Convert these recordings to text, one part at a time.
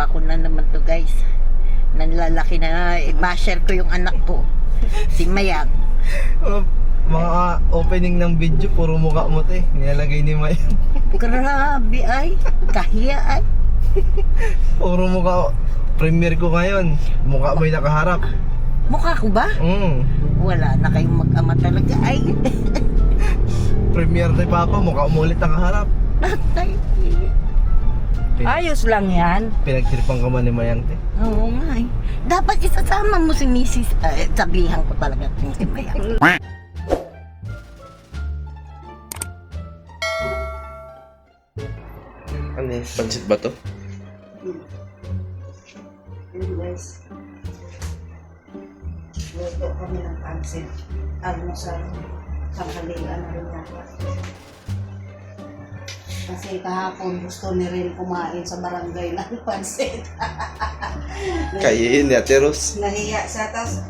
Ginawa ko na naman to guys. Nanlalaki na, basher ko yung anak ko. Si Mayang. Oh, mga opening ng video, puro mukha mo te. Nilalagay ni Maya. Grabe ay. Kahiya ay. Puro mukha. Premiere ko ngayon. Mukha mo yung nakaharap. Mukha ko ba? Wala na kayong mag-ama talaga ay. Premiere ni Papa, mukha mo ulit nakaharap. Tatay. Ayos lang yan. Pinagtiripang ka man ni Mayang te. Oo nga eh. Dapat isasama mo si Mrs. Sabihan ko talaga si Mayang. Ano yung pansit ba to? Anyways, luto kami ng pansit. Ano sa tanghalian na rin natin. Kasi kahapon gusto ni rin kumain sa barangay ng pansit. Kayin ni Ate Ros. Nahiya siya, tapos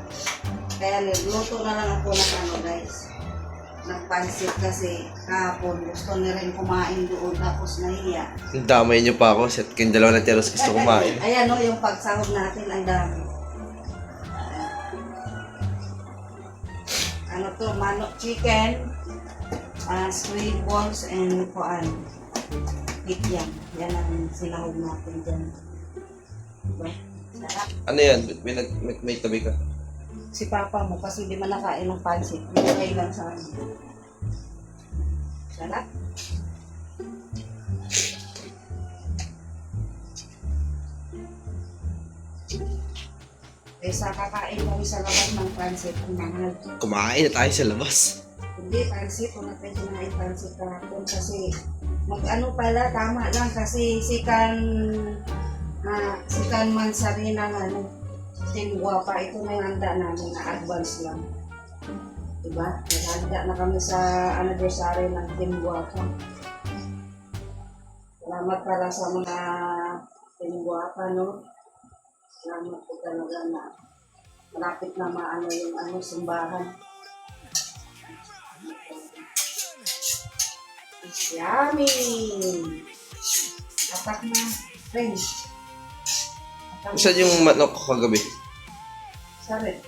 kaya luto na lang ako ng ano guys, ng pansit kasi kahapon gusto ni rin kumain doon tapos nahiya. Damay niyo pa ako. Set kayong dalawa na Ate Ros gusto kumain. Ayan o, yung pagsahog natin ang dami. Ano to, manok chicken, squid balls, and kuan. Yan. Yan ang sinahog natin dyan. Diba? Sarap. Ano yan? May tabi ka? Si Papa mo kasi di man nakain ng pansit. Binigay lang sa amin. Sarap. Kaysa kakain kami sa labas ng pansit, ang mahal. Kumain na tayo sa labas. Hindi, pansit. Kung natin kinain pansit kahapon kasi mag-ano pala, tama lang kasi sikan Mansari ng ano, Team Guapa. Ito na yung handa namin na advance lang. Diba? Naghanda na kami sa anniversary ng Team Guapa. Salamat pala sa mga Team Guapa, no? Salamat po talaga na malapit na maano yung ano, simbahan. Yummy! Atak na, friends. Saan yung manok ko kagabi? Sorry.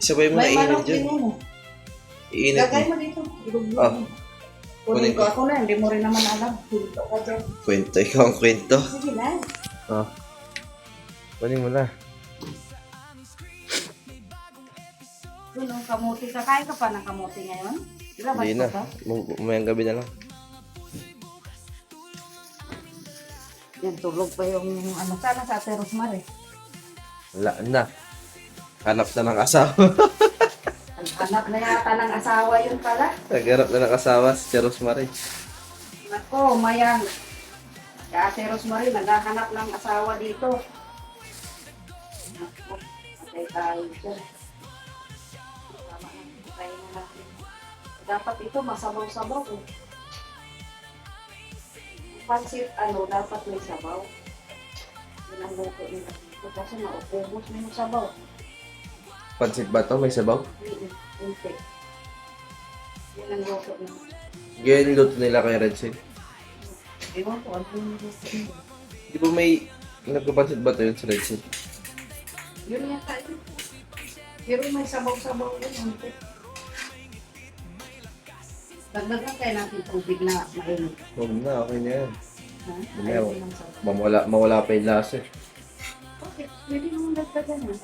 Sabay mo na May iinit manok dyan. din mo. Iinit Gagay mo. mo dito. Iluglo Ah. mo. Kunin Kunin ko ako na, hindi mo rin naman alam. Pinto ko dyan. Kwento, ikaw ang kwento. Sige na. Ah. Kunin mo na. Doon ang kamuti. Kakain ka pa ng kamuti ngayon? Ilabas Hindi ko na. ba? Mamayang gabi na lang. Yan, tulog pa yung ano. Sana sa Ate Rosemary. Wala na. Hanap na ng asawa. Anak na yata ng asawa yun pala. Nagharap na ng asawa si Rosemary. Nako, Mayang. Si Ate Rosemary, naghahanap ng asawa dito. Nako, patay tayo dyan. Tama na, patayin na natin. Dapat ito masabaw-sabaw. Pansit, ano, dapat may sabaw. Yun ang luto nila. Kasi naupubos na yung sabaw. Pansit ba to? May sabaw? Hindi. Yun ang luto nila. Ganyan luto nila kay Red Seal. Ewan ko, ano yung luto nila. Di ba may nagpapansit ba to yun sa Red Seal? Yun yata yun. Pero may sabaw-sabaw yun. Hindi. Dagdagan kayo natin tubig na mainit. Huwag na, okay na yan. Ha? Ayaw. Ayaw lang sabaw. Mawala pa yung lasa eh. Okay, pwede naman dagdagan yan.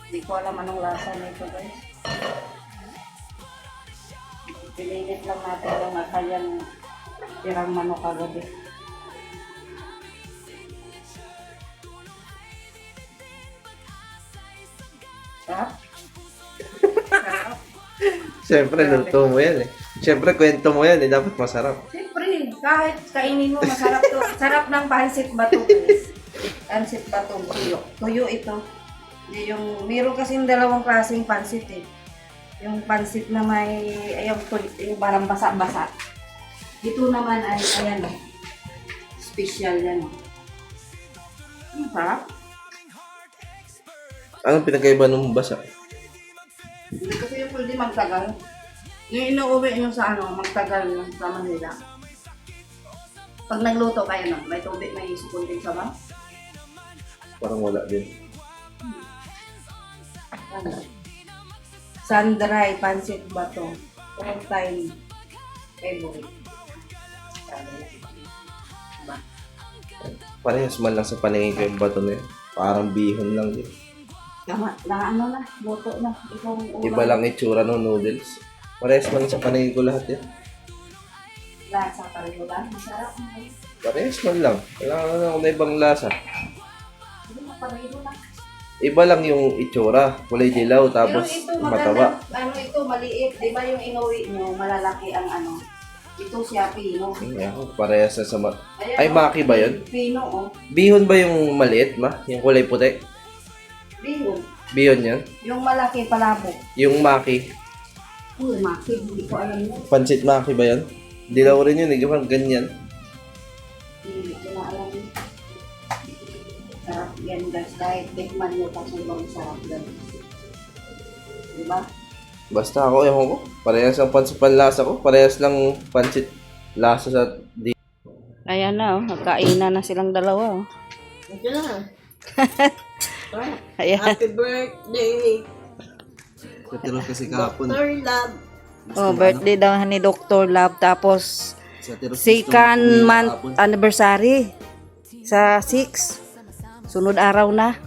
Hindi ko alam anong lasa nito guys. Pilinit lang natin yung kanyang tirang manok kagabi. Sarap? Sarap? Siyempre, luto mo yan eh. Siyempre, kwento mo yan eh. Dapat masarap. Siyempre, kahit kainin mo masarap to. Sarap ng pansit bato guys. Pansit bato, tuyo. Tuyo ito. Yung, meron kasing dalawang klaseng pansit eh. Yung pansit na may, yung parang basa-basa. Ito naman ay, ayan o. Special yan o. Sarap. Anong pinagkaiba ng basa? Hindi kasi yung pwede magtagal. Yung inuuwi nyo sa ano, magtagal lang sa Manila. Pag nagluto kayo no, may tubig, may sipon din sa ba? Parang wala din. Ano? Sandray, pansit bato. All time favorite. Diba? Parehas man lang sa paningin ko yung bato na yun. Parang bihon lang din. Tama, na ano na, luto na. Iba lang itsura ng noodles. Parehas man lang sa paningin ko lahat yan. Lasa pa rin lang. Masarap. Parehas man lang. Wala na na ibang lasa. Hindi na pareho lang. Iba lang yung itsura. Kulay dilaw tapos Pero ito mataba. maganda, ano ito, maliit. Di ba yung inuwi nyo, malalaki ang ano. Ito siya, pino. Parehas na sa Ayan, Ay, maki ba yun? Pino, oh. Bihon ba yung maliit, ma? Yung kulay puti? Bihon. Bihon yan? Yung malaki, palabok. Yung maki. Maki, hindi ko alam yun. Pansit maki ba yan? Dilaw rin yun, parang ganyan. Hindi ko na alam yun. Sarap yan guys, kahit tikman nyo pa sa ibang sarap guys. Diba? Basta ako, ewan ko. Parehas ang pansit panlasa ko. Parehas lang pansit lasa sa Ayan na, oh. Nagkainan na silang dalawa. Oh. Ito na. Ayan. Happy birthday, Katiro kasi kahapon. Dr. Love. Oh, birthday daw ni Dr. Love. Tapos, Sa tiro second month anniversary. Sa 6. Sunod araw na.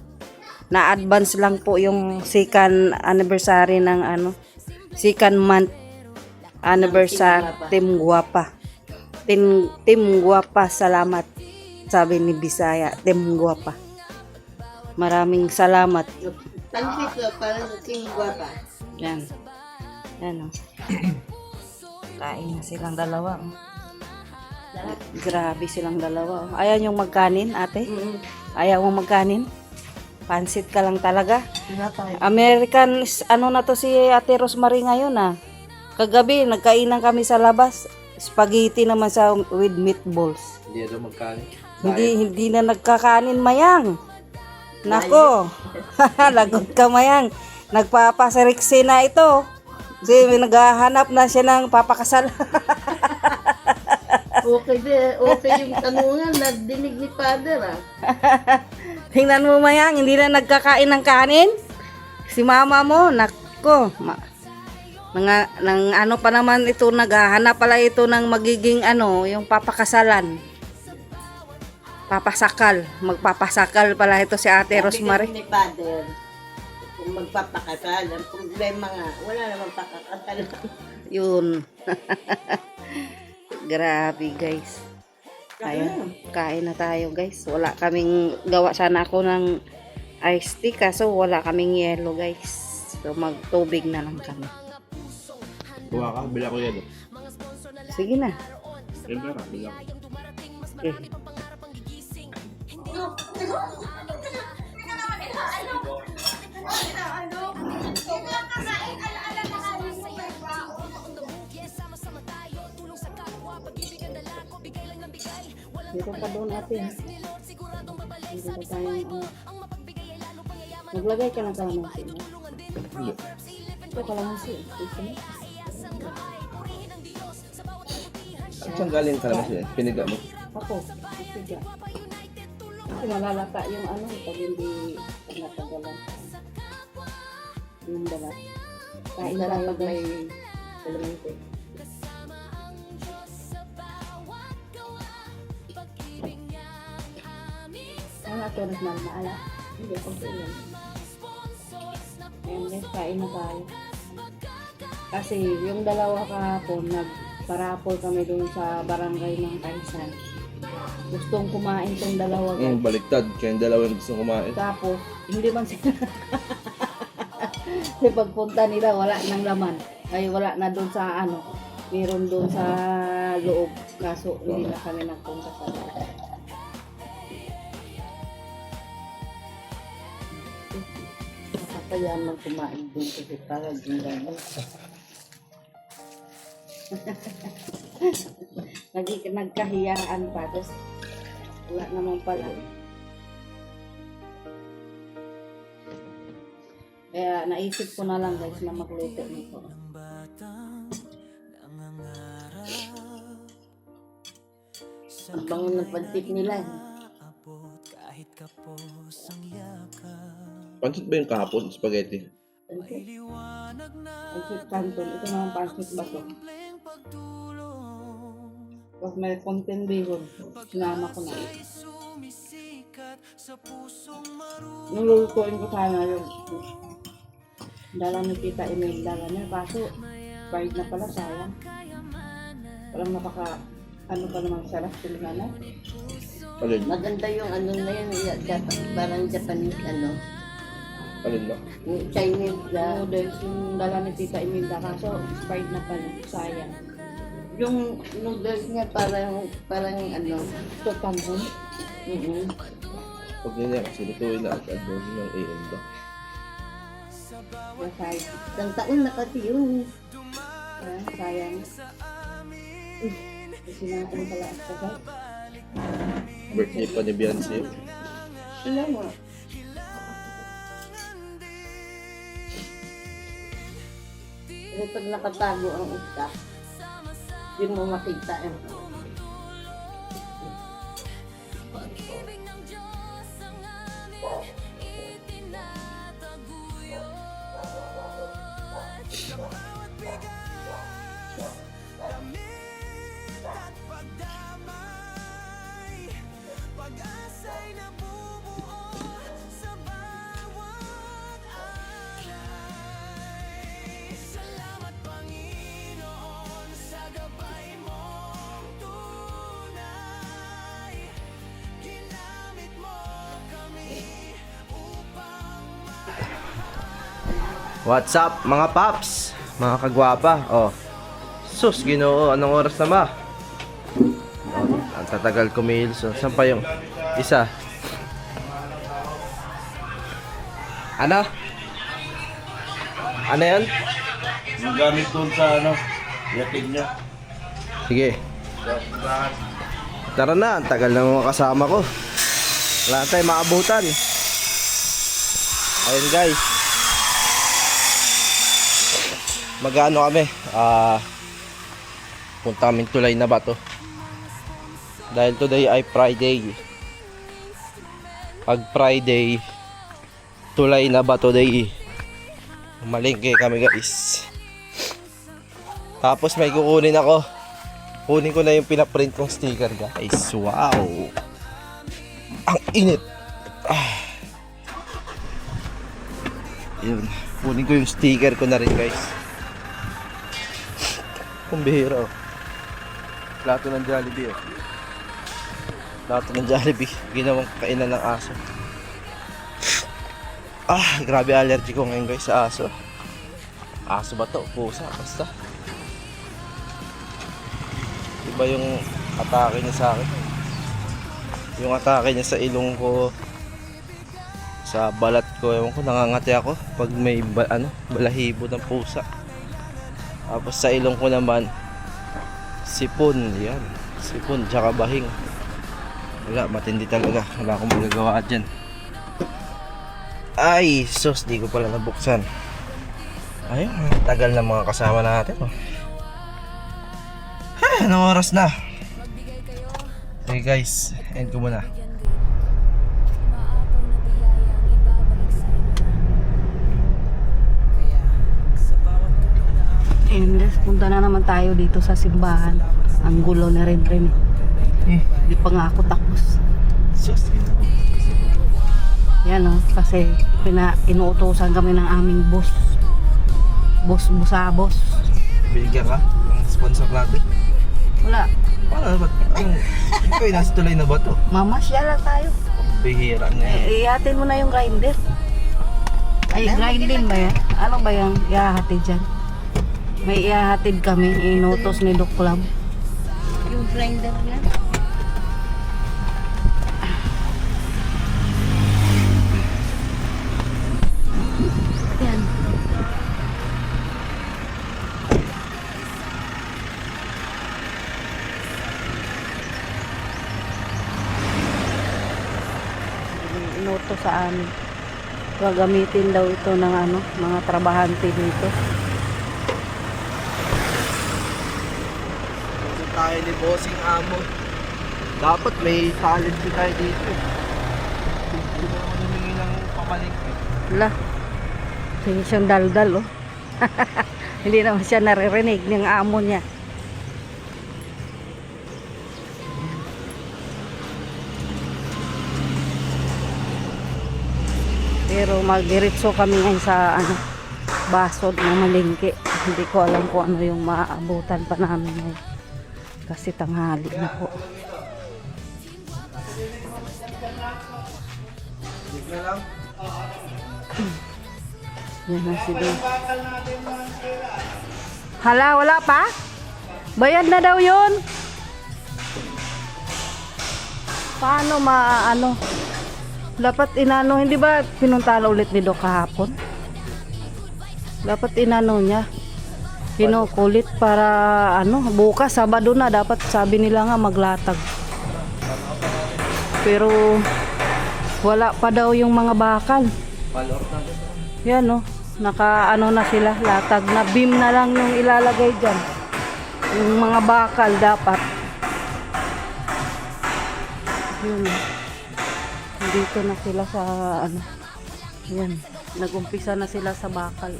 Na-advance lang po yung second anniversary ng ano. Second month anniversary. Team Guapa. Team Guapa, salamat. Sabi ni Bisaya, Team Guapa. Maraming salamat. Pansit ko para sa tingwa pa. Yan. Yan o. Kain na silang dalawa. Oh. Grabe silang dalawa. Oh. Ayaw yung magkanin, ate? Ayaw mong magkanin? Pansit ka lang talaga. American, ano na to si Ate Rosemary ngayon ah. Kagabi, nagkainan kami sa labas. Spaghetti naman sa with meatballs. Hindi na magkain. Hindi na nagkakanin, Mayang. Nako. Lagot ka, Mayang. Nagpapasariksi na ito. Kasi naghahanap na siya ng papakasal. Okay yung tanungan, nagdinig ni Father ah. Tingnan mo, Mayang, hindi na nagkakain ng kanin. Si mama mo, nako. Nang ano pa naman ito, naghahanap pala ito ng magiging ano, yung papakasalan. Papasakal. Magpapasakal pala ito si Ate Rosemary. Sabi ni Father, kung magpapakasal, ang problema nga, wala namang pakakasal. Yun. Grabe, guys. Ayun, kain na tayo, guys. Wala kaming gawa sana ako ng iced tea kaso wala kaming yellow, guys. So magtubig na lang kami. Kuha ka, bila ko yan. Sige na. Siyempre ka, bila ko. Eh. Dito pa doon natin. Dito pa tayo. Maglagay ka ng kalamansi. Hindi. Ito kalamansi. Ito na. Saan galing ka naman siya? Piniga mo? Ako. Sige. Kasi malalata yung ano pag hindi natagalan. Yung balat. Kain na lang pag may kalamansi. Ano ito na maala? Hindi, okay lang. Ayan guys, kain na tayo. Kasi yung dalawa kahapon, nagparapol kami doon sa barangay ng Kaisan. Gustong kumain tong dalawa guys. Baliktad. Kaya yung dalawa yung gusto kumain. Tapos, hindi man sila. Kasi pagpunta nila, wala nang laman. Ay, wala na doon sa ano. Meron doon sa loob. Kaso, hindi na kami nagpunta sa loob. Kaya man kumain doon kasi parang ganda. Nagkahiyaan pa. Tapos, wala naman pala. Kaya naisip ko na lang guys na magluto nito. Ang bango ng pansit nila. Pansit ba yung kahapon? Spaghetti? Pansit. Pansit canton. Ito naman pansit bato. Tapos may konting bihon. Sinama ko na ito. Nilulutuin ko sana yung dala ni Tita Imelda na. Kaso, fried na pala, sayang. Walang ano pa naman sarap sila na. Alin? Maganda yung ano na yun, parang Japanese Alin ba? yung Chinese Noodles yung dala ni Tita Imelda. Kaso, fried na pala, sayang. yung noodles niya parang Totanghon. Pag niya kasi lutuin na agad doon ng AM ba? Fried. isang taon na kasi yun. Sayang. Kasi na ako pala ako ba? Birthday pa ni Beyonce. Ilan mo? Pero pag nakatago ang isa, hindi mo makita eh. What's up mga paps? Mga kagwapa. Oh. Sus, Ginoo, anong oras na ba? Oh, ang tatagal kumilos. So, saan pa yung isa? Ano? Ano yan? Yung gamit doon sa yatid niya. Sige. Tara na, ang tagal na mga kasama ko. Wala tayong maabutan. Ayun guys. Mag-ano kami? Punta kami Tulay na Bato. Dahil today ay Friday. Pag Friday, Tulay na Bato day. Malingke kami guys. Tapos may kukunin ako. Kunin ko na yung pinaprint kong sticker guys. Wow. Ang init. Yun. Kunin ko yung sticker ko na rin guys. Kumbihira oh. Plato ng Jollibee oh. Plato ng Jollibee. Ginawang kainan ng aso. Grabe allergy ko ngayon guys sa aso. Aso ba to? Pusa, basta. Iba yung atake niya sa akin. Yung atake niya sa ilong ko, sa balat ko, ewan ko, nangangati ako pag may balahibo ng pusa. Tapos sa ilong ko naman, sipon, yan. Sipon, tsaka bahing. Wala, matindi talaga. Wala akong magagawa dyan. Ay, sus, di ko pala nabuksan. Ayun, tagal na mga kasama natin. Oh. Anong oras na? Okay guys, end ko muna. Endless, punta na naman tayo dito sa simbahan. Ang gulo na rin rin eh. Di pa nga ako tapos. Sus, Yan o, kasi inuutosan kami ng aming boss. Boss. binigyan ka ng sponsor natin. Wala, Paano ba? Ikaw ay nasa Tulay na Bato. mamasyal lang tayo. Bihira na yan. Ihatin mo na yung grinder. Ay, grinding ba yan? Ano ba yung ihahatid dyan? May ihahatid kami, inutos ni Doc Club. Yung grinder na. Yan. Inutos sa amin. Gagamitin daw ito ng mga trabahante dito. Ito tayo ni Bossing Amo. Dapat may talent din tayo dito. Hindi naman humingi ng pamalingki. Wala. Sige siyang daldal, oh. Hindi naman siya naririnig ng amo niya. Pero magdiretso kami ngayon sa basod ng malingki. Hindi ko alam kung ano yung maaabutan pa namin ngayon. Kasi tanghali na po. Yan na si Dave. Hala, wala pa? Bayad na daw yun. Paano maano? Dapat inano, hindi ba pinuntala ulit ni Doc kahapon? Dapat inano niya. Kinukulit para bukas, Sabado na, dapat sabi nila nga maglatag. Pero wala pa daw yung mga bakal. Yan naka na sila, latag na beam na lang yung ilalagay dyan. Yung mga bakal dapat. Yun. Dito na sila sa yan, nagumpisa na sila sa bakal.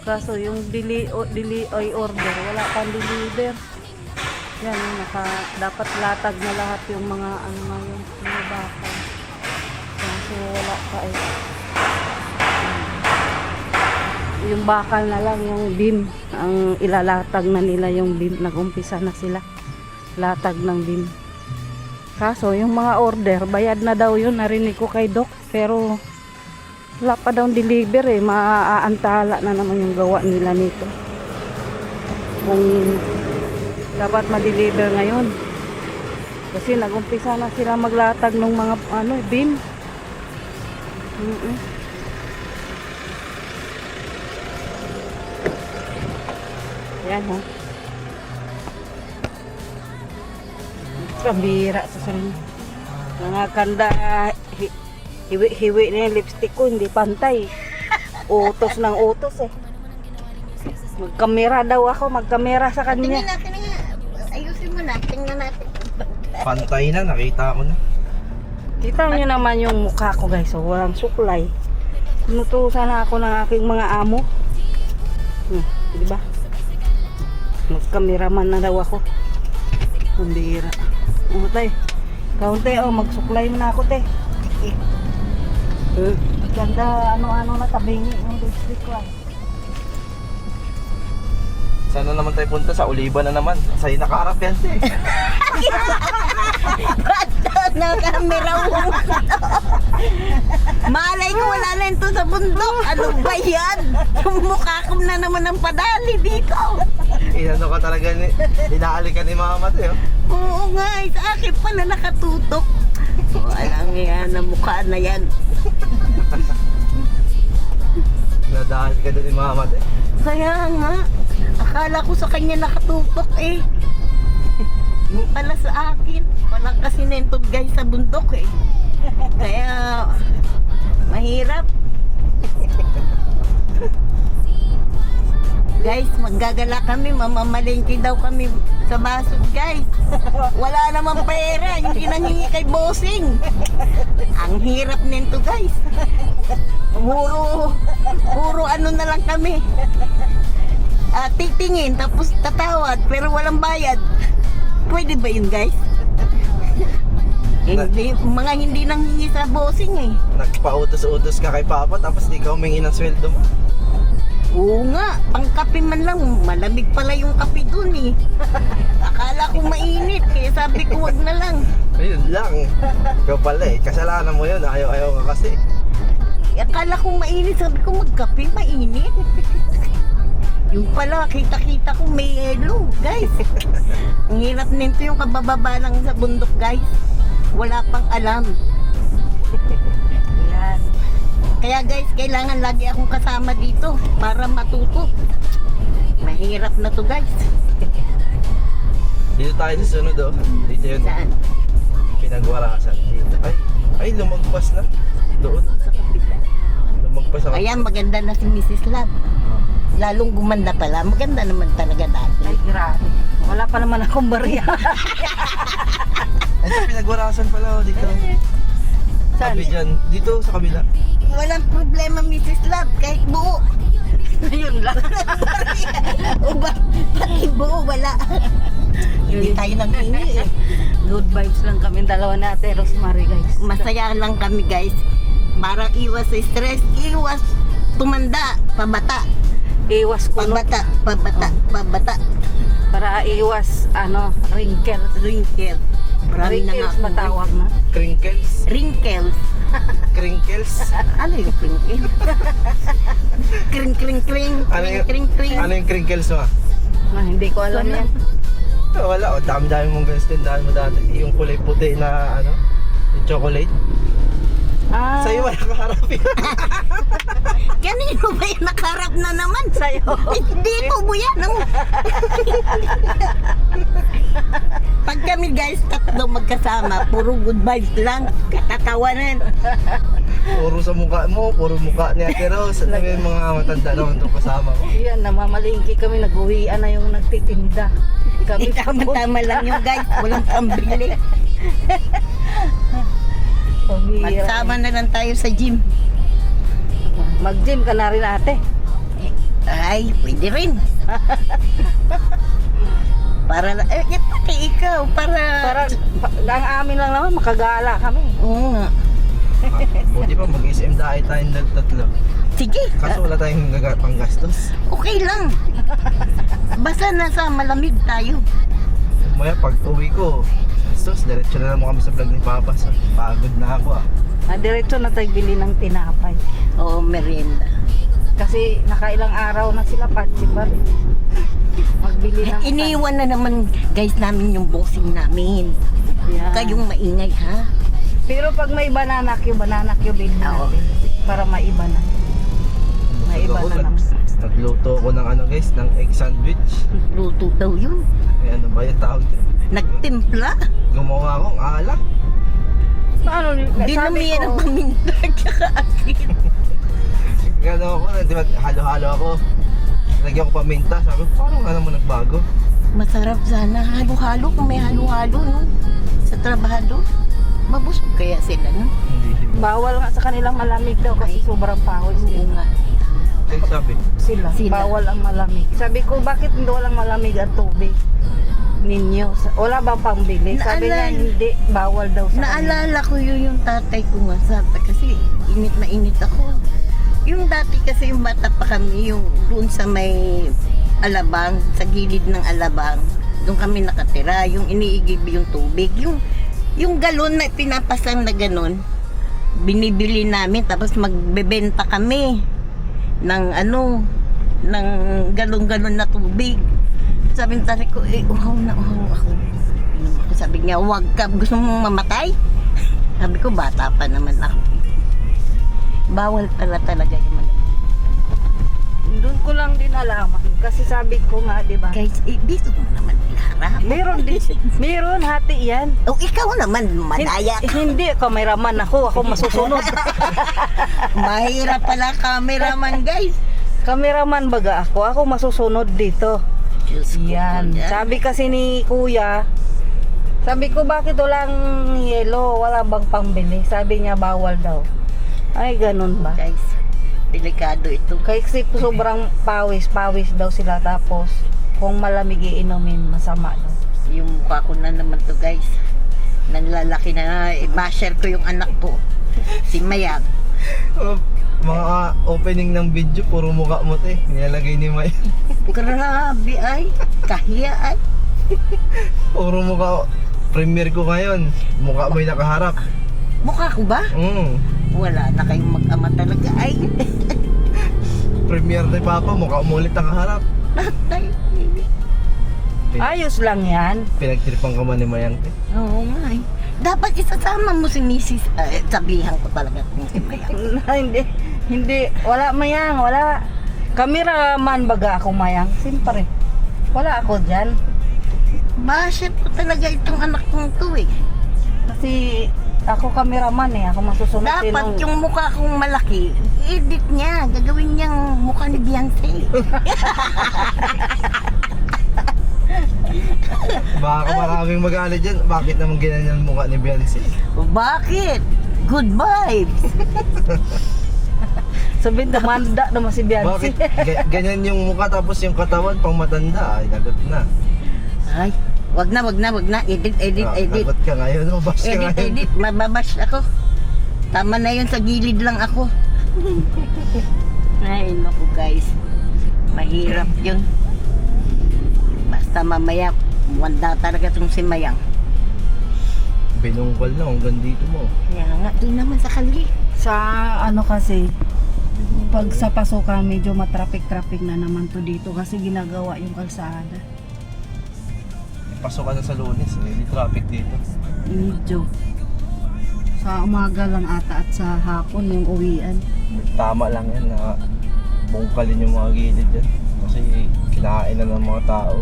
Kaso yung order, wala pang deliver. Yan, dapat latag na lahat yung mga yung mga bakal. Kaso wala pa yung bakal na lang, yung beam ang ilalatag na nila, yung beam. Nagumpisa na sila latag ng beam. Kaso yung mga order, bayad na daw yun, narinig ko kay Doc, pero wala pa daw deliver maaantala na naman yung gawa nila nito. Kung dapat ma-deliver ngayon. Kasi nagumpisa na sila maglatag ng mga beam. Yan Pambira sa sarili. Mga kanda, hiwi-hiwi na yung lipstick ko, hindi pantay. Utos ng utos Magkamera daw ako, magkamera sa kanya. Tingnan natin nga. Ayusin mo na, tingnan natin. Pantay na, nakita ko na. Kita nyo naman yung mukha ko guys, so walang suklay. Tinutusan na ako ng aking mga amo. Diba? Magkameraman na daw ako. Pambira. Tay. Ikaw tay, magsuklay mo na ako tay. Ganda ano na tabingi ng lipstick ko Sana naman tayo punta sa Oliva na naman. Sa'yo nakaharap yan te. Ba't na camera mo? Malay ko wala na ito sa bundok. Ano ba yan? Yung mukha ko na naman ang padali dito. Inano ka talaga dinali ka ni mama te. Oo nga, sa akin pala nakatutok. Walang yan ang mukha na yan. Nadahal ka doon ni mama te. Kaya nga, akala ko sa kanya nakatutok Yung pala sa akin, walang kasinentog guys sa bundok Kaya, mahirap. Guys, maggagala kami, mamamalengke daw kami sa basod guys. Wala namang pera, hindi nanghingi kay bossing. Ang hirap nito guys. Puro na lang kami. Titingin, tapos tatawad, pero walang bayad. Pwede ba yun guys? Hindi nanghingi sa bossing Nagpautos-utos ka kay papa tapos di ka humingi ng sweldo mo. Oo nga, pangkape man lang, malamig pala yung kape dun Akala ko mainit, kaya sabi ko wag na lang. Ayun lang. Ikaw pala kasalanan mo yun, ayaw ka kasi. Akala ko mainit, sabi ko magkape, mainit. Yung pala, kita-kita ko may yelo, guys. Ang hirap nito yung kabababa lang sa bundok, guys. Wala pang alam. Yan. Kaya guys, kailangan lagi akong kasama dito para matuto. Mahirap na to guys. Dito tayo sa sunod Dito yun. Saan? Pinagwarasan dito. Ay lumagpas na. Doon. Lumagpas ako. Ayan, maganda na si Mrs. Lab. Lalong gumanda pala. Maganda naman talaga dati. Ay, grabe. Wala pa naman akong bariya. Ay, sa pinagwarasan pala dito. Saan? Sabi dyan. Dito sa kabila. Walang problema, Mrs. Love, kahit buo. Ayun lang. O ba, pati buo, wala. Hindi tayo nang ini eh. Good vibes lang kami dalawa na Ate Rosemary, guys. Masaya lang kami, guys. Para iwas sa stress, iwas tumanda, pabata, Iwas kuno pabata, para iwas wrinkles. wrinkle. Marami na nga Wrinkles ako, ba tawag na? Crinkles. Wrinkles. Crinkles. Ano yung wrinkle? Kring, kring, kring, Ano kring, yung- kring, kring. Ano yung crinkles mo? Hindi ko alam yan. Wala. O, dami-dami mong guys tindahan mo dati. Yung kulay puti na yung chocolate. Ah, Sa'yo wala kaharap yun. Kanino ba yung nakarap na naman? sa'yo. Dito mo yan, no? Pag kami guys, tatlo magkasama, puro good vibes lang, katatawanan. Puro sa mukha mo, puro mukha ni Ate Rose. At may mga matanda naman itong kasama ko. Yan, namamalingki kami, nag-uwian na yung nagtitinda. Kami Tama-tama lang yung guys, walang pambili. pamira. Magsama na lang tayo sa gym. Mag-gym ka na rin ate. Ay, pwede rin. Para, pati ikaw, Para ang amin lang naman, makagala kami. Oo nga. Buti pa mag-SM dahil tayong tatlo. Sige, Kaso wala tayong panggastos. okay lang. Basta nasa malamig tayo. Maya pag uwi ko, gastos, diretso na naman kami sa vlog ni Papa. So, pagod na ako Diretso na tayo bili ng tinapay. Oo, merienda. Kasi nakailang araw na sila patsibar. Magbili ng Iniwan na naman guys namin yung bossing namin. Yan. Kayong maingay ha. Pero pag may banana Q bilhin Oo. natin. Para maiba na. Maiba na naman. Nagluto ko ng guys, ng egg sandwich. Luto daw yun. Ay, ano ba yung tawag dyan? Nagtimpla. Gumawa akong alak. Ano, Dinamihan ng paminta tsaka asin. Gano'n ako, di ba, halo-halo ako. Lagyan ko paminta, sabi ko, parang nga naman nagbago. Masarap sana. Halo-halo kung may halo-halo no. Sa trabaho. Mabusog kaya sila no. Hindi, bawal nga sa kanilang malamig daw kasi sobrang pawis Oo din. nga. Kaya sabi, Sila. Bawal ang malamig. Sabi ko, bakit hindi walang malamig ang tubig ninyo? Wala bang pangbili? Sabi niya, hindi. Bawal daw sa kanila. Naalala ko yun yung tatay ko nga sabi kasi init na init ako. Yung dati kasi yung bata pa kami, yung doon sa may alabang, sa gilid ng alabang, doon kami nakatira, yung iniigib yung tubig, yung galon na pinapasang na ganon, binibili namin tapos magbebenta kami ng ng galon-galon na tubig. Sabi ng tatay ko, uhaw na uhaw ako. Inom ako. Sabi niya, huwag ka, gusto mong mamatay? Sabi ko, bata pa naman ako. Bawal pala talaga yung malamig. Doon ko lang din alaman. Kasi sabi ko nga, di ba? Guys, dito mo naman iharap. Meron din. Meron, hati yan. O ikaw naman, madaya. Hindi, kameraman ako. Ako masusunod. Mahirap pala cameraman, guys. Kameraman baga ako. Ako masusunod dito. Diyos ko Yan. po yan. Sabi kasi ni kuya, sabi ko bakit walang yelo, wala bang pambili? Sabi niya bawal daw. Ay, ganun ba? Guys, delikado ito. Kasi sobrang pawis daw sila tapos kung malamig iinumin, masama daw. Yung mukha ko na naman to, guys. Nanlalaki na, basher ko yung anak ko. Si Mayag. mga opening ng video, puro mukha mo te. Nilalagay ni May. Grabe ay, kahiya ay. Puro mukha. Premiere ko ngayon. Mukha mo'y nakaharap. Mukha ko ba? Wala na kayong mag-ama talaga ay. Premiere ni Papa, mukha mo ulit nakaharap. Tatay. Ayos lang yan. Pinagtripan ka man ni Mayang te. Oo nga eh. Dapat isasama mo si Mrs. Sabihan ko talaga kung si Mayang. hindi, wala mayang, wala. Kameraman baga ako mayang, siyempre. Wala ako dyan. Basher ko talaga itong anak kong to eh. Kasi ako kameraman eh, ako masusunod Dapat yung mukha kong malaki, edit niya, gagawin niyang mukha ni Beyonce. Baka maraming magalit dyan. Bakit naman ganyan yung mukha ni Beyonce? Bakit? Good vibes. Sabihin, tumanda naman si Bakit ganyan yung mukha tapos yung katawan pang matanda? Ay, lagot na. Ay, wag na. Edit. Lagot ka ngayon. Mabash ka ngayon. Edit. Mababash ako. Tama na yun, sa gilid lang ako. Ay, naku guys. Mahirap yun. Basta mamaya, wanda talaga itong si Mayang. Binungkal na hanggang dito mo. Kaya nga, di naman sa kali. Sa ano kasi, pag sa pasukan medyo matraffic-traffic na naman to dito kasi ginagawa yung kalsada. Pasok ka na sa Lunes. Hindi traffic dito. Medyo. Sa umaga lang ata at sa hapon yung uwian. Tama lang yan na bungkalin yung mga gilid dyan. Kasi kinain na ng mga tao.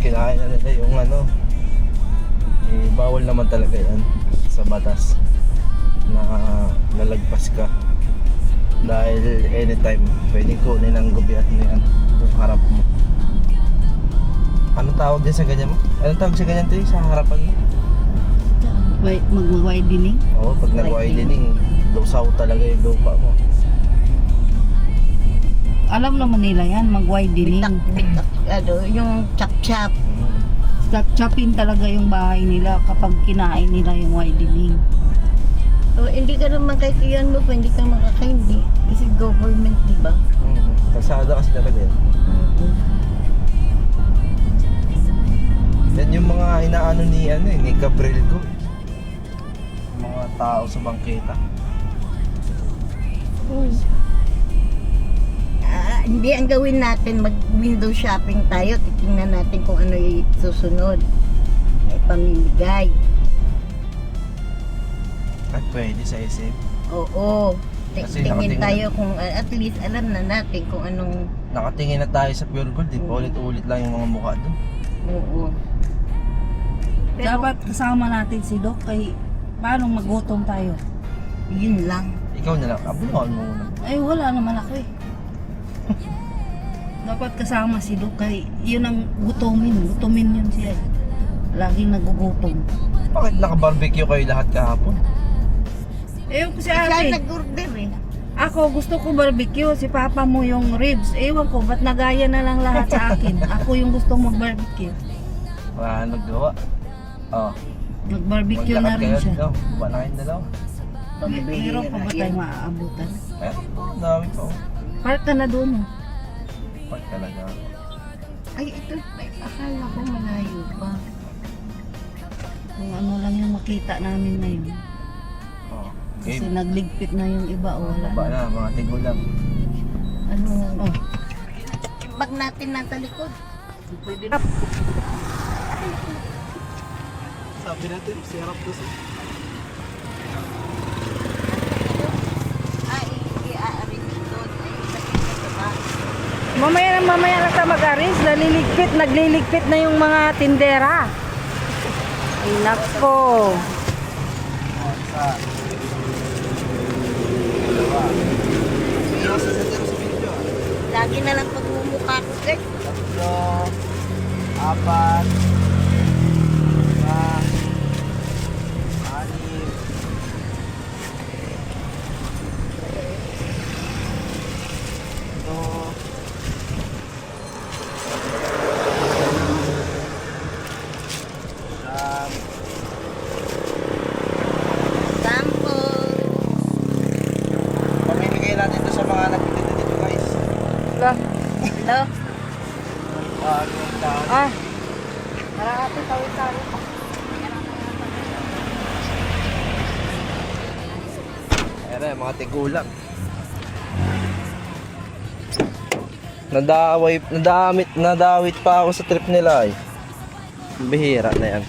Kinain na nila yung ano. Eh, bawal naman talaga yan sa batas na lalagpas ka. Dahil anytime pwedeng kunin ng gobyerno yan yung harap mo. Anong tawag din sa ganyan mo? Anong tawag sa ganyan tayo sa harapan mo? Mag-widening. Oo, pag nag-widening, lusaw talaga yung lupa mo. Alam naman nila yan, mag-widening. Bitak, yung chap-chap. Chap-chapin talaga yung bahay nila kapag kinain nila yung widening. So, hindi ka naman kahit iyan mo, hindi ka makakaindi. Kasi government, di ba? Kalsada kasi talaga yan. Yan yung mga inaano ni Gabriel ko. Mga tao sa bangketa. Hindi, ang gawin natin, mag-window shopping tayo. Titingnan natin kung ano yung susunod. May pamimigay. At pwede sa SM. Oo. Kasi Tingin nakatingin tayo kung at least alam na natin kung anong... Nakatingin na tayo sa Pure Gold. Di pa ulit-ulit lang yung mga mukha doon. Oo. Pero, Dapat kasama natin si Doc kay paano magutom tayo. yun lang. Ikaw na lang. Abunuhan mo muna. Ay wala naman ako eh. Dapat kasama si Doc kay yun ang gutumin yun siya. Laging nagugutom. Bakit naka-barbecue kayo lahat kahapon? Ewan ko si Siya ate. nag-order eh. Ako gusto ko barbecue, si papa mo yung ribs. Ewan ko, ba't nagaya na lang lahat sa akin? Ako yung gusto mag-barbecue. Wala naggawa. Oh. Mag-barbecue na rin siya. No? Buka na kayong dalawa. Meron pa ba tayo maaabutan? Eh, ang dami pa. Park ka na doon. Oh. Pag talaga. Ay, ito, ay, akala ko malayo pa. Kung ano lang yung makita namin ngayon. Oh. Kasi Game. nagligpit na yung iba o wala Baba na. na, mga tigulang. Ano, oh. Bag natin nasa likod. Pwede Sabi natin, sirap to sa... Ay, i-arrange doon. Ay, isa sa ba? mamaya na tayo mag-aris. Nagliligpit na yung mga tindera. Ay, nako. Isa. Dalawa. Nasa sa video. Lagi na lang pagmumukha ko, guys. 3, 4, 5, 6, Sampo. pamimigay natin ito sa mga nagpitito dito guys. Hello? Ah. Marami tawi-tawi pa. Ayan mga tigulang. Nadawit pa ako sa trip nila eh. Bihira na yan.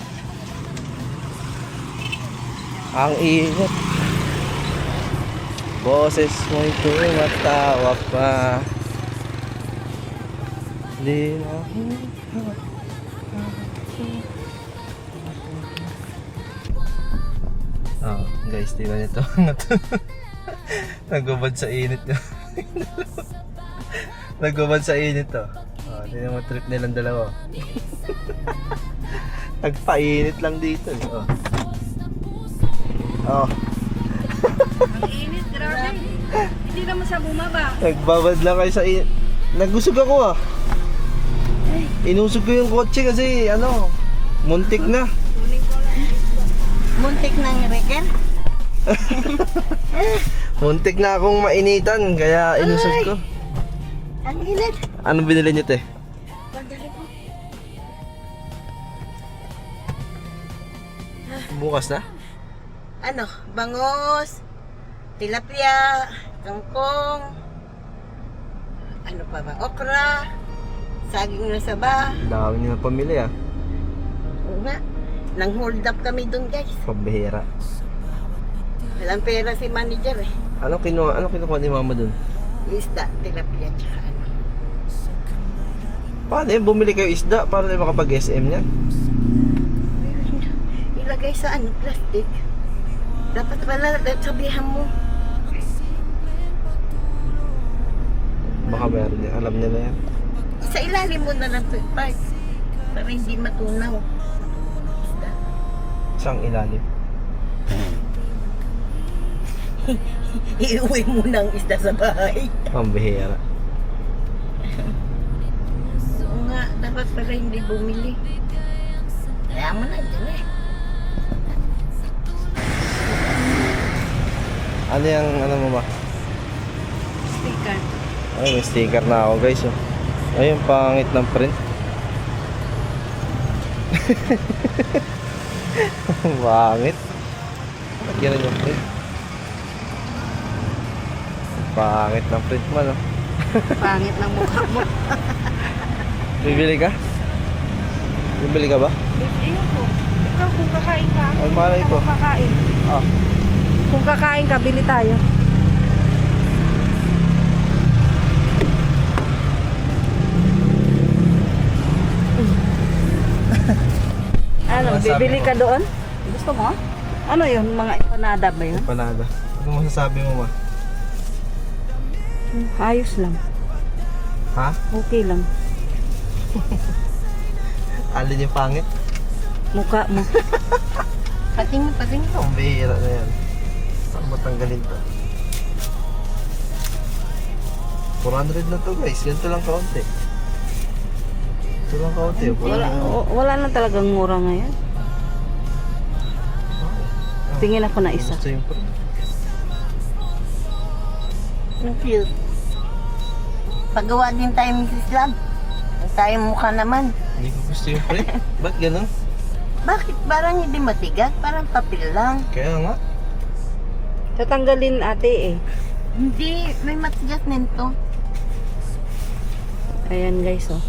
Ang init. Boses mo'y tumatawa pa. Di na guys, tingnan nito. Nagubad sa init. Nagubad sa init to. Hindi naman trip nilang dalawa. Nagpainit lang dito. Oh. Oh. Ang init, grabe. Hindi naman siya bumaba. Nagbabad lang kayo sa init. Nagusog ako ah. Inusog ko yung kotse kasi ano, muntik na. Muntik ng reker. Muntik na akong mainitan kaya inusog ko. Ang init. Anong binili niyo, te? Pagdali ko. Bukas na? Ano? Bangos, tilapia, kangkong, ano pa ba? Okra, saging na saba. Dami niyo na pamili ah. Oo nga. Nang hold up kami dun, guys. Pambihira. Walang pera si manager eh. Ano kinukuha ni mama dun? Isda, tilapia, tsaka ano. Paano yun? Bumili kayo isda para na makapag-SM niyan? Ilagay sa ano, plastic. Dapat pala sabihan mo. Baka meron niya. Alam niya na yan. Sa ilalim mo na lang, Park. Para hindi matunaw. Isda. Isang ilalim. Iuwi mo ng isda sa bahay. Pambihira. Oo nga, dapat pala hindi bumili. Kaya mo na dyan eh. Ano yung ano mo ba? Sticker. Ay, may sticker na ako guys. Oh. Ayun, pangit ng print. Pangit. Lagyan yung print. Pangit ng print mo, no? Pangit ng mukha mo. Bibili ka? Bibili ka ba? Ayun po. Ikaw kung kakain ka. Ay, malay ko. Kung kakain. Ah, Kung kakain ka, bili tayo. Ano, Ano masasabi bibili mo? ka doon? Gusto mo? Ano yun? Mga empanada ba yun? panada. Ano masasabi mo ba? Ayos lang. Ha? Okay lang. Alin yung pangit? Mukha mo. Pating to. Ang bihira na yan. Saan matanggalin to? 400 na to guys. Ganito lang kaunti. Ito lang kaunti. Wala na talagang mura ngayon. Tingin ako na isa. Gusto yung print. Ang cute. Paggawa din tayo, Mrs. Lam. Tayo mukha naman. Hindi ko gusto yung print. Ba't ganun? Bakit parang hindi matigas? Parang papel lang. Kaya nga. Tatanggalin ate eh. Hindi, may matigas nito. Ayan guys oh.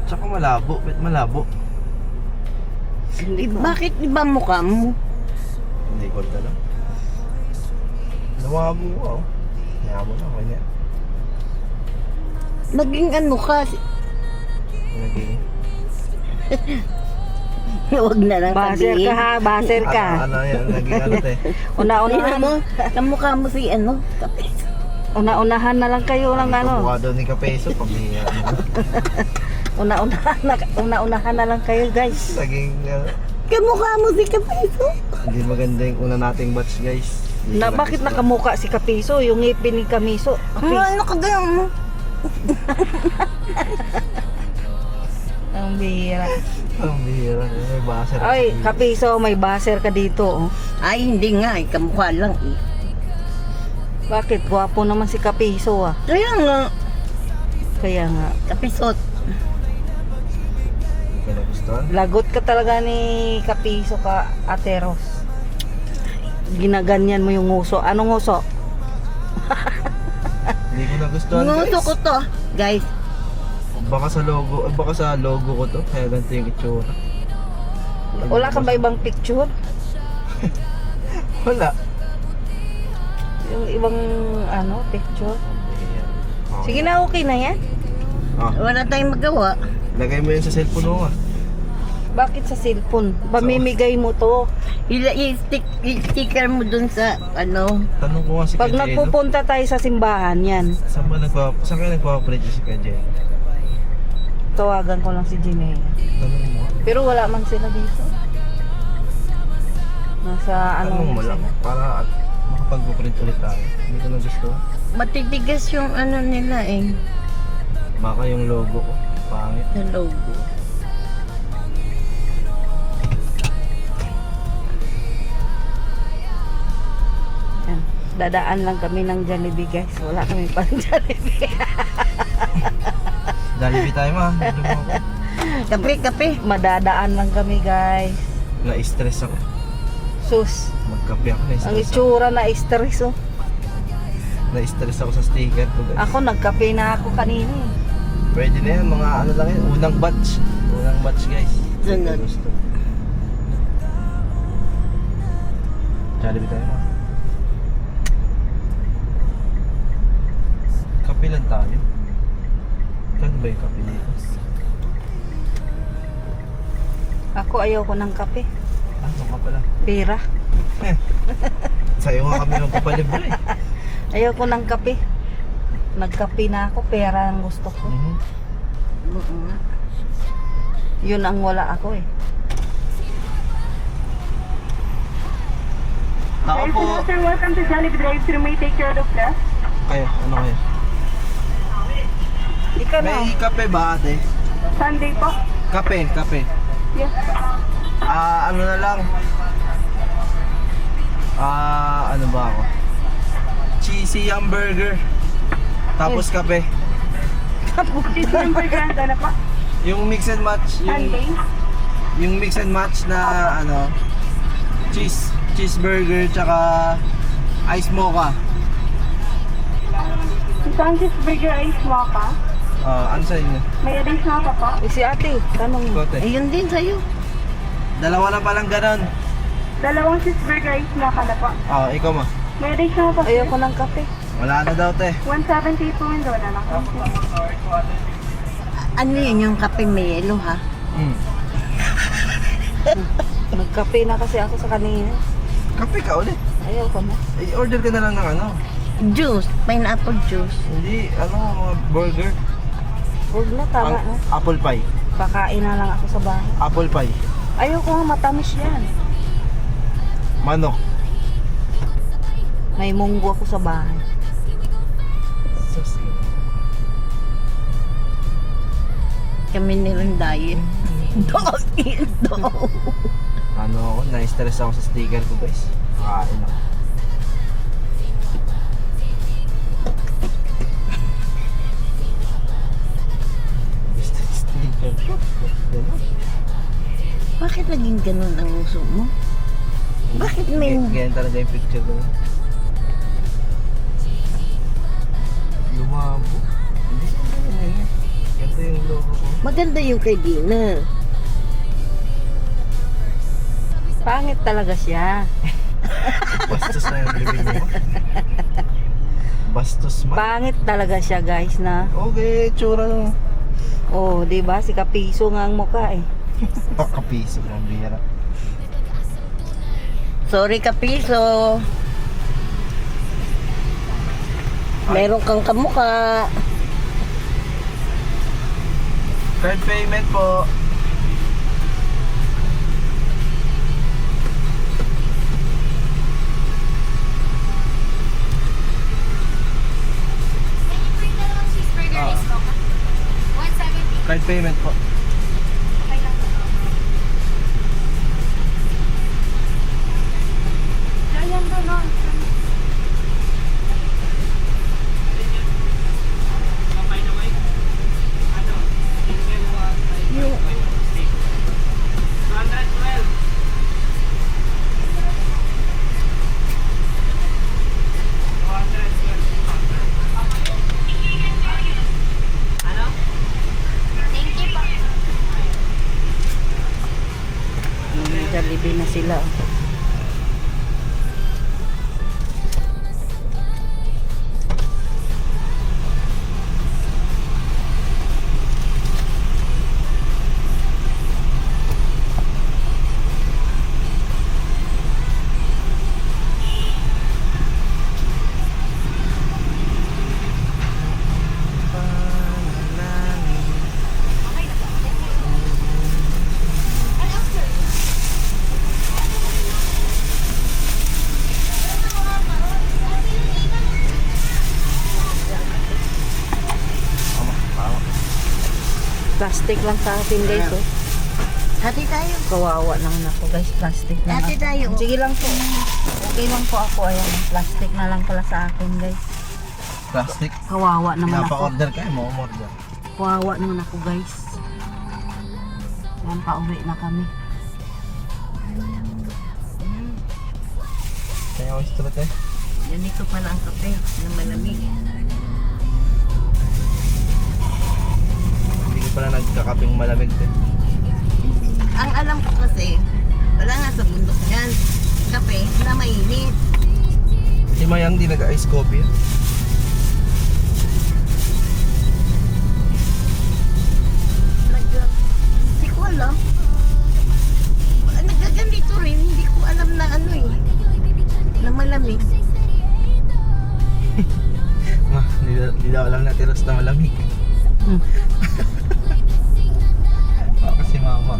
Tsaka malabo. Ba't malabo? Hindi ko. Bakit iba mukha mo? Hindi ko alam. Lumabo ko oh. Lumabo na. Kanya. Naging ano ka? Naging. Huwag na lang Baser ka ha, baser ka. Ano yan? Naging ano te? Tingnan Una-unahan mo, kamukha mo si ano? Una-unahan na lang kayo ng ano. Mukha daw ni Kapeso. Pamihira naman. Una-unahan na lang kayo guys. Naging Kamukha mo si Kapiso. hindi maganda yung una nating batch guys. Hindi Na ko bakit nagustuhan. nakamuka si Kapiso? Yung ngipin ni Kamiso. Ano ka ganyan mo? Ang bihira. Ang bihira. May basa. Ay, Kapiso, may baser ka dito. Oh. Ay, hindi nga. Kamukha lang eh. Bakit? Gwapo naman si Kapiso ah. Kaya nga, Kaya nga. Kapisot. Hindi ko nagustuhan. Lagot ka talaga ni Kapiso ka, Ate Ros. Ginaganyan mo yung nguso. Anong nguso? Hindi ko nagustuhan Nguso guys. ko to. Guys, Baka sa logo ko to. Kaya ganito yung itsura. Wala kang ba ibang picture? Wala. Yung ibang ano, picture? Oh. Sige na, okay na yan. Ah, wala tayong magawa. lagay mo yun sa cellphone mo ah. Bakit sa cellphone? Pamimigay mo to. I-sticker mo dun sa ano. Tanong ko nga si Pag Kuya Jello. nagpupunta tayo sa simbahan yan. Saan kayo nagpapaprint si Kuya Jello? Tawagan ko lang si Jimmy. Tanong mo. Pero wala man sila dito. Nasa ano Tanong mo lang. sila. Para makapag-print ulit tayo. Hindi ko na gusto. Matitigas yung ano nila eh. Baka yung logo ko. Pangit. Na logo. Yan. Dadaan lang kami ng Jollibee guys. Wala kami pang Jollibee. Jollibee tayo ma. Hindi mo ako. Kape. Madadaan lang kami guys. Na-stress ako. Sus. Magkape ako. Ang Na-stress ako. itsura na stress oh. Na-stress ako sa sticker ko guys. Ako nagkape na ako kanina eh. Pwede na yan. Mga ano lang yan. Unang batch. Unang batch guys. Sunod. Gusto. Jollibee tayo ma. Kape lang tayo. Kano ba yung kape dito? Ako ayaw ko ng kape. Ano ka pala? Pera. Sa'yo nga kami magpapalibre. Ayaw ko ng kape. Nagkape na ako. Pera ang gusto ko. Yun ang wala ako eh. Ako po. Sir, welcome to Jollibee Drive-Thru. May take your order, plus. Kayo, ano kayo? Ikaw na. May kape ba ate? Sunday po. Kape. Yes. Ano na lang? Ano ba ako? Cheesy hamburger. Tapos kape. Cheese number grand, ano po? Yung mix and match, Sunday. yung mix and match na ano, cheeseburger tsaka ice mocha. Isang cheeseburger ice mocha. Ano sa inyo? May additional pa po. Eh, si ate, tanong mo. Kote. Ayun din sa'yo. Dalawa na palang ganon. Dalawang cheeseburger ice mocha na po. Ikaw ma. May additional pa po. Ayaw ko ng kape. Wala na daw te. 170 po yung doon, anak. Ano yun yung kape may yelo ha? Nagkape na kasi ako sa kanina. Kape ka ulit. Ayaw ko na. Order ka na lang ng ano. Juice. Pineapple juice. Hindi, mga burger. Huwag na, tama na. Apple pie. Kakain na lang ako sa bahay. Apple pie. Ayaw ko nga matamis yan. Manok. May munggo ako sa bahay. Kami nilang diet. Dog. Ano ako, na-stress ako sa sticker ko guys. Kain ako. Sticker ko. Bakit naging ganun ang uso mo? Bakit may... Ganyan talaga yung picture ko. Lumabo. Hindi ko ganyan. Ganito yung logo ko. Maganda yung kay Dina. Pangit talaga siya. Bastos na yung bibig mo. Bastos man. Pangit talaga siya guys na. Okay, tsura lang. Oh, 'di ba? Si Kapiso nga ang mukha eh. Pakapiso ng bira. Sorry Kapiso. Meron kang kamukha. Card payment po. Card payment po. Jollibee na sila. Plastic lang sa atin guys, oh. Hati tayo. Kawawa naman ako guys, plastic na lang. Hati tayo. Sige lang po. Okay lang po ako. Ayan, plastic na lang pala sa akin guys. Plastic. Kawawa naman ako. Napa-order ka, mo order. Kawawa naman ako guys. Yan, pauwi na kami. Kaya ako straight eh. Ganito pala ang kape na malamig. Hindi ko pala nagkakaping malamig din. Ang alam ko kasi, wala nga sa bundok yan. Kape na mainit. Si Mayang di nag-ice coffee. Hindi ko alam. Nagkaganito rin, hindi ko alam na ano eh. Na malamig. Ma, di daw alam na tiras na malamig. Baka si mama.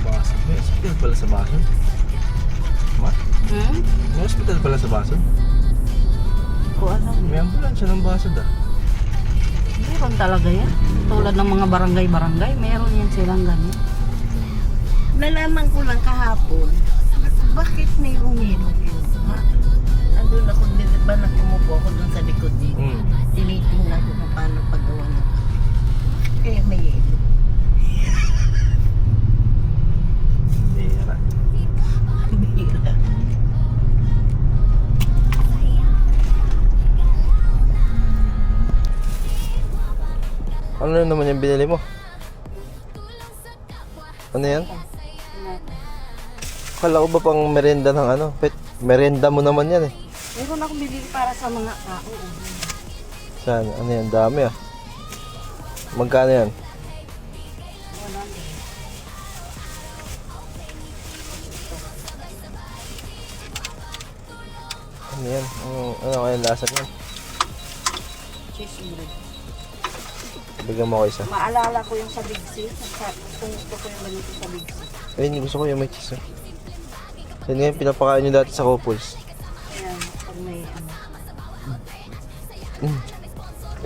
Baso. May hospital pala sa baso. Ma? May hospital pala sa baso. Ko alam. May ambulansya ng baso da. Meron talaga yan. Tulad ng mga barangay-barangay, meron yan silang ganyan. Nalaman ko lang kahapon, bakit mayroong yun? Nandun ako, di ba nakumupo ako dun sa likod dito. Tinitingnan ko kung paano paggawa ng kaya may yelo. Bira. Bira. Ano naman yung binili mo? Ano yan? Akala ko ba pang merenda ng ano? Merenda mo naman yan eh. Meron akong bibili para sa mga tao. Saan? Ano yan? Dami ah. Magkano yan? Ano yan? Ano kaya lasa niyan? Cheese bread. Bigyan mo ko isa. Maalala ko yung sa Big C. Kung gusto ko yung ganito sa Big C. Ayun, gusto ko yung may cheese. Yan nga yung pinapakain nyo dati sa Couples. Ayan, pag may ano.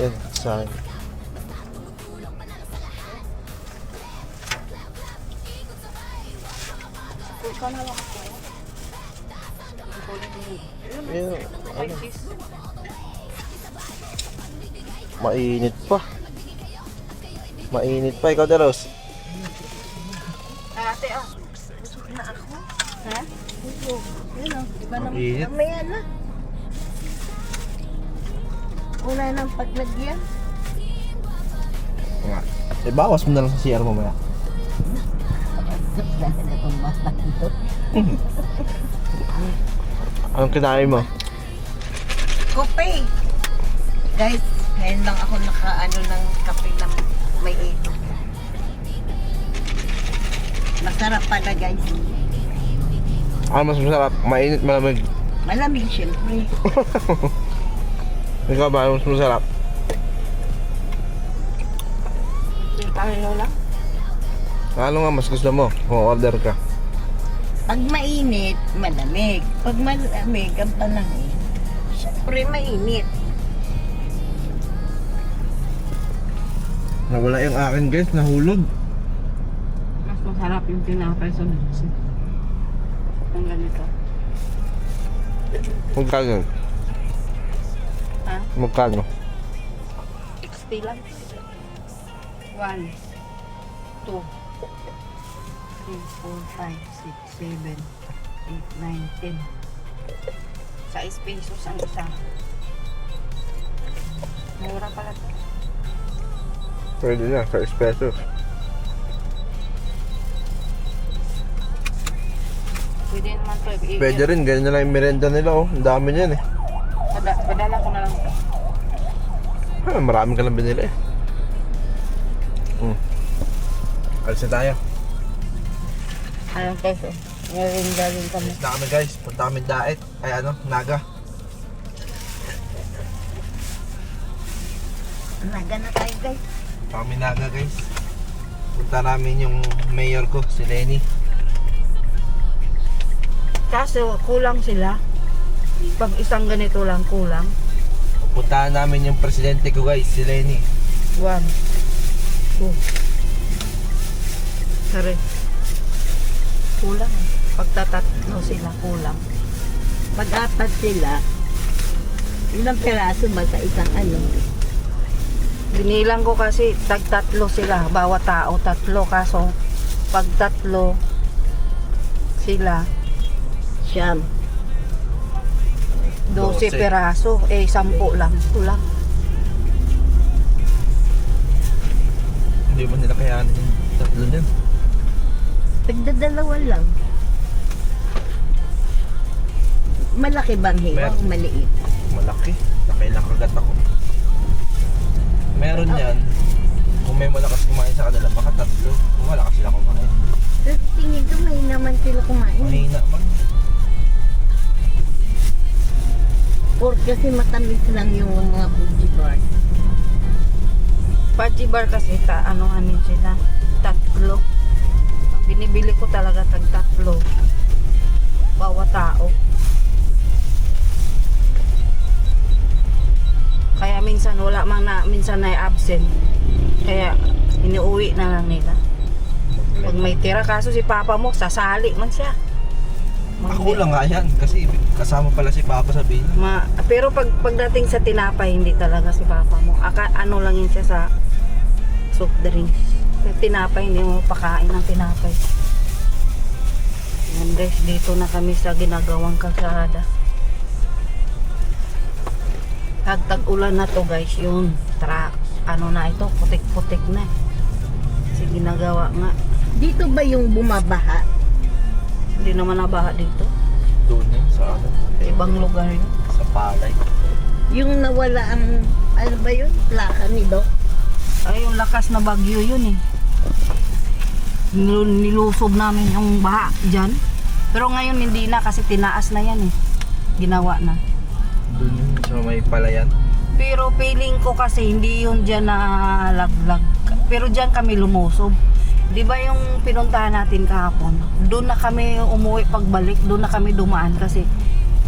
Yan, sa akin. Kung ka na lang ako. Ayun, ano? Mainit pa. Mainit pa. Ikaw, Daros. Ate, busog na ako. Ha? Busog. Yun o. Diba naman? Mainit. Mamaya na. Wala nang paglagyan. Bawas mo na lang sa CR mamaya. Anong kinain mo? Kope! Guys, ngayon lang ako nakaano ng kape na may ito. Masarap pala guys. Ano mas masarap? Mainit, malamig. Malamig syempre. Ikaw ba? Ano mas masarap? Tayo lang. Ano nga mas gusto mo kung order ka? Pag mainit, malamig. Pag malamig, ang panangin. Syempre mainit. Nawala yung akin guys, nahulog. Mas masarap yung tinapay sa minsi. Ang ganito. Magkano? Ha? Magkano? 60 lang. 1, 2, 3, 4, 5, 6, 7, 8, 9, 10. Sa pesos ang isa. Mura pala. Pwede na, sa pesos. Pwede naman to. Pwede rin, ganyan na lang yung merenda nila oh. Ang dami niyan eh. Padala ko na lang to. Marami ka lang binili eh. Alis na tayo. Anong peso? Ngayon galing kami. Alis na kami guys, punta kami Daet. Ay ano, Naga. Naga na tayo guys. Punta kami Naga guys. Punta namin yung mayor ko, si Lenny. Kaso kulang sila. Pag isang ganito lang kulang. Puntahan namin yung presidente ko guys, si Lenny. 1, 2. Sorry. Kulang. Pagtatatlo sila, kulang. Pag-apat sila, ilang piraso ba sa isang ano? Binilang ko kasi tag-tatlo sila, bawat tao tatlo, kaso pag tatlo sila, Siyam. 12 12. peraso, 10 lang, kulang. Hindi mo nila kayanin yung tatlo niyan. Tagdadalawa lang. Malaki bang hiwa o Meron. maliit? Malaki. Nakailang kagat ako. Meron yan. Kung may malakas kumain sa kanila, baka tatlo. Kung malakas sila kumain. Pero tingin ko may naman sila kumain. Mahina man. Or kasi matamis lang yung mga Fuji bar. Fudgy bar kasi anuhanin sila, tatlo. Ang binibili ko talaga tag-tatlo, bawat tao. Kaya minsan wala man na, minsan na absent. Kaya iniuwi na lang nila. Pag may tira, kaso si papa mo, sasali man siya. Ako lang nga yan. Kasi kasama pala si Papa sa bina. Pero pagdating sa tinapay, hindi talaga si papa mo. Ano lang yun siya sa soft drinks. Sa tinapay, hindi mo pakain ng tinapay. Yan guys, dito na kami sa ginagawang kalsada. Tag-ulan na to guys, yun. Ano na ito, putik-putik na. Kasi ginagawa nga. Dito ba yung bumabaha? Hindi naman nabaha dito. Doon yun sa ano. Sa ibang lugar yun. Sa palay. Yung nawala ang, ano ba yun? Plaka ni Doc? Ay, yung lakas na bagyo yun eh. Nilusob namin yung baha dyan. Pero ngayon hindi na kasi tinaas na yan eh. Ginawa na. Doon yun sa may palayan. Pero feeling ko kasi hindi yun dyan na laglag. Pero dyan kami lumusob. Di ba yung pinuntahan natin kahapon? Doon na kami umuwi pagbalik. Doon na kami dumaan kasi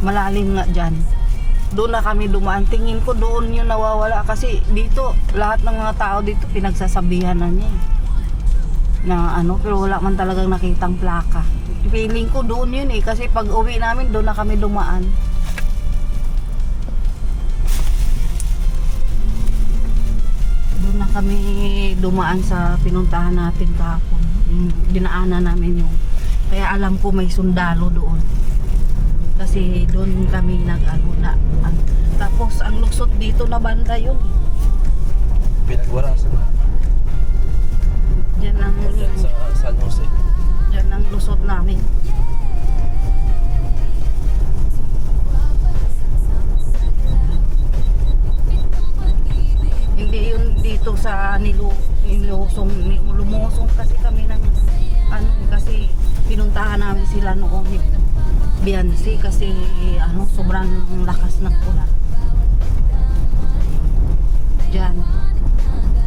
malalim nga dyan. Doon na kami dumaan. Tingin ko doon yung nawawala kasi dito lahat ng mga tao dito pinagsasabihan na niya eh. Na ano, pero wala man talagang nakitang plaka. Feeling ko doon yun eh kasi pag uwi namin doon na kami dumaan. Doon na kami dumaan sa pinuntahan natin kahapon. Dinaanan namin yung, kaya alam ko may sundalo doon. Kasi doon kami tapos ang lusot dito na banda yun. Pinagwarasan. Diyan ang, Diyan sa San Jose. diyan ang lusot namin. Hindi yun dito sa lumusong kasi kami ng kasi pinuntahan namin sila noong Biansi kasi sobrang lakas ng ulan. Diyan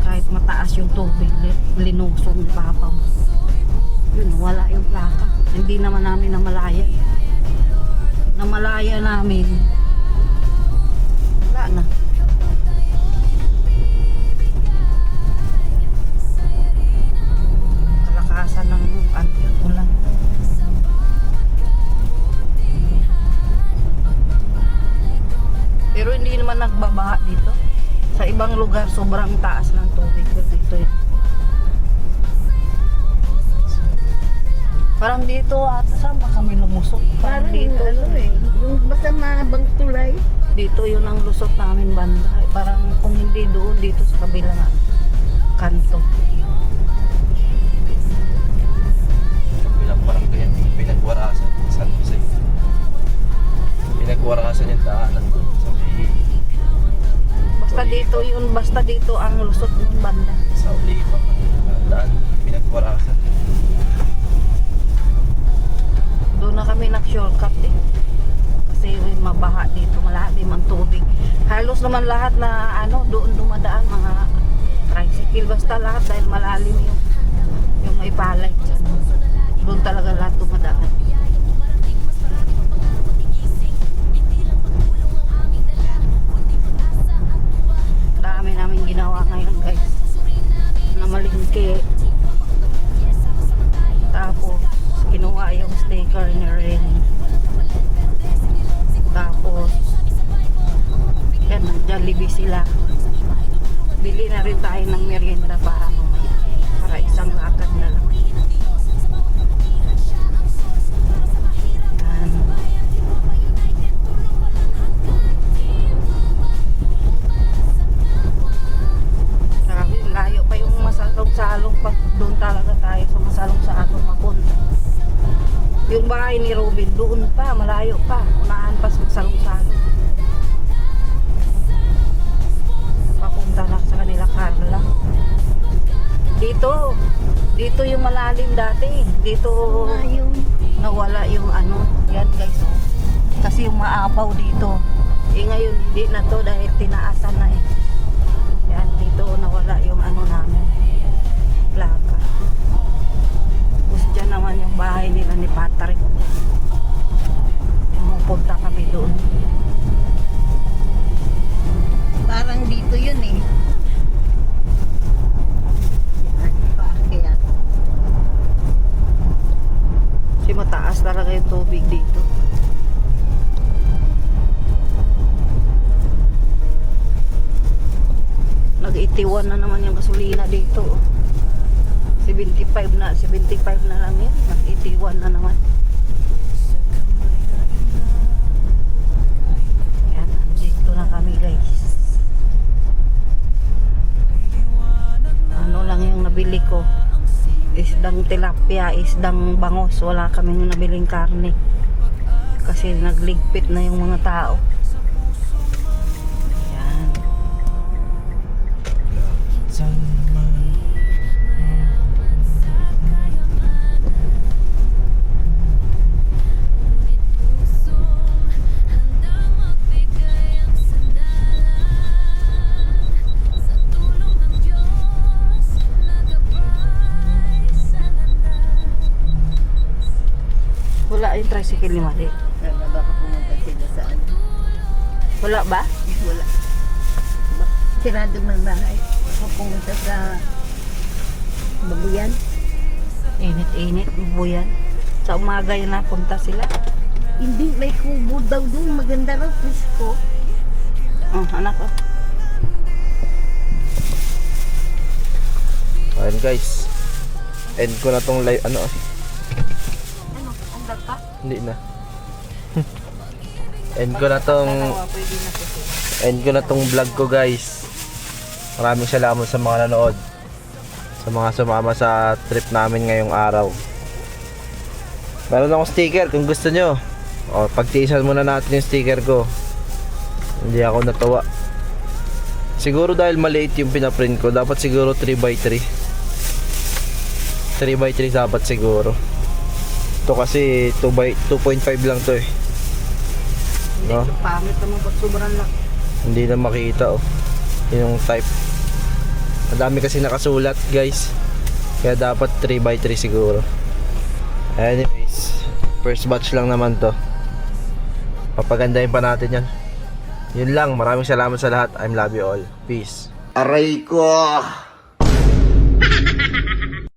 kahit mataas yung tubig, linusong ni papa mo. Yun, wala yung plaka. Hindi naman namin namalayan. Namalaya namin. Wala na. Kalakasan ng ulan. Pero hindi naman nagbabaha dito. Sa ibang lugar sobrang taas ng tubig dito. Parang dito saan ba kami lumusot? Parang dito. yung basta mahabang tulay. Dito yun ang lusot namin banda. Parang kung hindi doon, dito sa kabilang kanto. Bilang parang ganyan. Pinagwarasan. San Jose. Pinagwarasan yung daanan doon sa may Basta dito ang lusot ng banda. sa Oliva. Daan. Pinagwarasan. Doon na kami nag-shortcut eh. Kasi mabaha dito, malalim ang tubig. Halos naman lahat na doon dumadaan mga tricycle, basta lahat dahil malalim yung may palay dyan. Doon talaga lahat dumadaan. ginawa ngayon guys. Na malingki. Tapos, kinuha yung sticker ni Ren. Tapos, yan, nag-Jollibee sila. Bili na rin tayo ng merienda para mamaya. Para isang lakad na lang. Yan. Grabe, layo pa yung masalong-salong pag doon talaga tayo sa masalong-salong mapunta. Yung bahay ni Robin doon pa, malayo pa. Unahan pa sa masalong-salong. Papunta na sa kanila Carla. Dito yung malalim dati. Dito nawala yung ano. Yan guys, oh. Kasi yung maapaw dito. Ngayon hindi na to dahil tinaasan na eh. Yan, dito nawala yung ano namin. Plaka. Tapos dyan naman yung bahay nila ni Patrick. Pumupunta kami doon. Parang dito yun eh. Kasi mataas talaga yung tubig dito. Nag-81 na naman yung gasolina dito. 75 na lang yan. Nag-81 na naman. Yan, dito na kami guys. Ano lang yung nabili ko, isdang tilapia, isdang bangos. Wala kaming nabiling karne kasi nagligpit na yung mga tao. Yan. Wala yung tricycle ni Mali. Baka pumunta sila sa ano. Wala ba? Wala. Sirado man bahay. Baka pumunta sa Babuyan. Init-init, buyan. Sa umaga yun napunta sila. Hindi, may kubo daw doon. Maganda raw, presko. Oh, anak ko. Ayan guys. End ko na tong live. Ano? Ano? Ang pa? Hindi na. End ko na tong Pwede na po sila. end ko na tong vlog ko guys. Maraming salamat sa mga nanood. Sa mga sumama sa trip namin ngayong araw. Meron akong sticker kung gusto nyo. O, pagtiisan muna natin yung sticker ko. Hindi ako natuwa. Siguro dahil maliit yung pinaprint ko. Dapat siguro 3x3. 3x3 dapat siguro. Ito kasi 2.5 lang to eh. No? Pangit naman pag sobrang lang. Hindi na makita oh. Yun yung type. Madami kasi nakasulat guys. Kaya dapat 3x3 siguro. Anyways, first batch lang naman to. Papagandahin pa natin yan. Yun lang, maraming salamat sa lahat. I love you all. Peace. Aray ko!